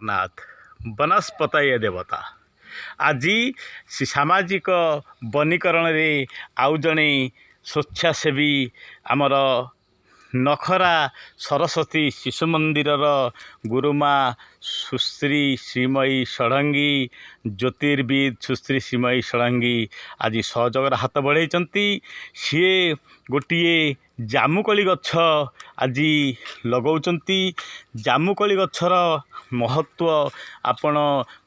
नाथ वनस्पतये देवता आज सामाजिक वनीकरण रे आउ जड़े स्वेच्छासेवी आमर नखरा सरस्वती शिशु मंदिर गुरुमा सुश्री श्रीमयी षडंगी ज्योतिर्विद सुश्री श्रीमयी षडंगी आज सहयोगर हाथ बढ़ाई सी गोटे जामुकोली गछ आज लगौंती जामुकोली गछर महत्व आपण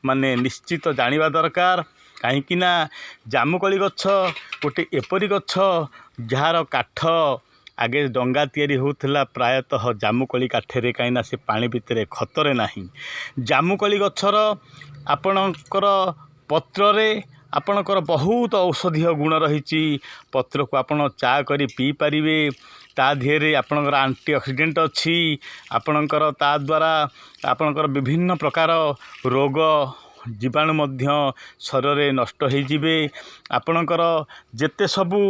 माने निश्चित जानिबा दरकार कहीं जामुकोली गछ गोटे एपरी गछ जार काठ आगे डंगा तैयारी होउथिला प्रायतः जामुकोली काठरे कहीं से पानी भितर खतरे नहीं जामुकोली गछर आपणकर पत्रे आपणकर बहुत औषधीय गुण रही पत्र को आपण चा करी पी पारिबे ता धेरे आपणकर एंटीऑक्सीडेंट अच्छी आपणकर ता द्वारा आपणकर विभिन्न प्रकार रोग जीवाणु मध्य शरीर नष्ट हो जिवे आपणकर जेते सबू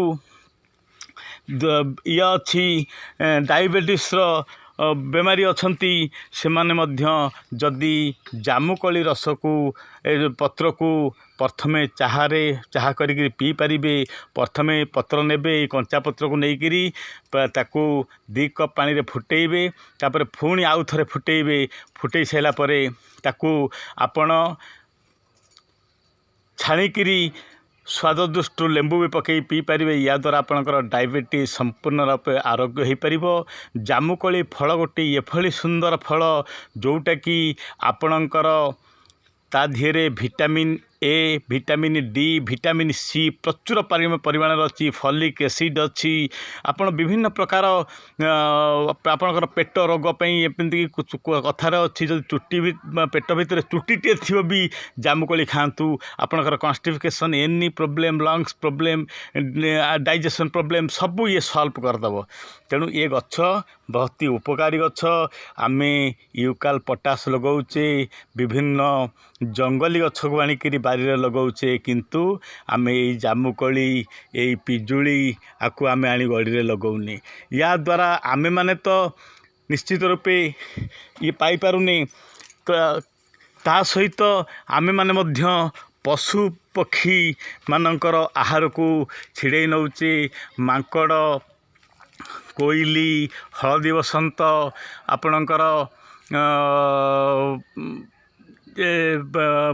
ये अच्छी डायबिटीज बेमारी अच्छी से माने मध्य जदि जामुकोली रस को पत्र को प्रथमे चाह करी पी पारिबे प्रथमे पत्र नेबे कंचा पत्र को लेकिरी ताकू 2 कप पानी रे फुटेइबे तापर पुणी आउ थरे फुटेइबे फुटई साइला परे ताकू आपण छाणिकी स्वाद दृष्टि लेंबू भी पकई पी पारे या द्वारा आपणकर डायबिटीज संपूर्ण रूपे आरोग्य हो पार जामुकोली फल गोटे एभली सुंदर फल जोटा कि आपणकर ता धीरे vitamin A vitamin D vitamin C प्रचुर परिमाण अच्छी फॉलिक एसिड अच्छी आपण विभिन्न प्रकार आपणकर पेट रोग एमती कथार अच्छी जो चुट्टी भी पेट भितर चुट्टीटे थी भी जामुकोली खातु आपणकर constipation any problem lungs problem digestion problem सबू ये सॉल्व करदेव तेणु ये गछ बहुत ही उपकारी गछ आम यूकाल पोटास लगाऊे विभिन्न जंगली गछ को आणिक बारी लगाऊे किंतु आम ये जामुकोली ये पिजुली आपको आम आनी गड़ी लगाऊनी या द्वारा आमे माने तो निश्चित रूपे ये पाई पारुनी ता सहित आमे माने मध्य पशु पक्षी मानकर आहार को छिड़े नौचे मांकड़ कोइली हलदी बसंत आपणकर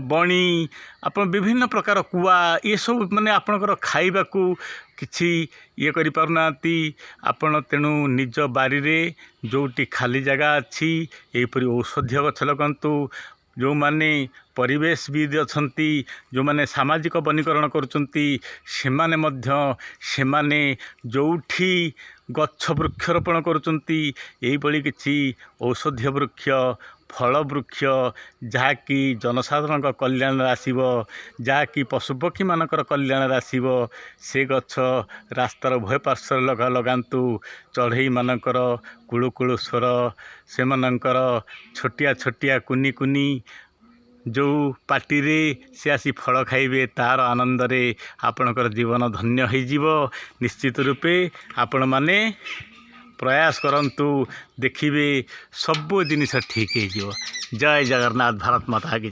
बणी आप विभिन्न प्रकार कुआ ये सब माने आपणकर खाइबा को किछि ये करि पारुनांती आपण तेणु निज बारी रे जोटी खाली जगह अच्छी एपरी औषधीय गछ लगंतु जो माने परिवेशविद अच्छी जो माने सामाजिक वनीकरण करुचंती सेमाने मध्य सेमाने जोठी गछ वृक्षरोपण करुचंती एही बळी किछि औषधीय वृक्ष फल वृक्ष जहाँकि जनसाधारण कल्याण आसब जहाँकि पशुपक्षी मानकर कल्याण आसब से गछ रास्तार उभय पार्श्व लगातु चढ़ई मानकर कुळुकुळु स्वर से मानकर छोटिया छोटिया कुनी कुनी जो पार्टी रे से आसी फल खाइबे तार आनंद रे आपणकर जीवन धन्य हो निश्चित रूपे आपण माने प्रयास करंतु देखिए सबू जिनिस ठीक हो। जय जगन्नाथ भारत माता की।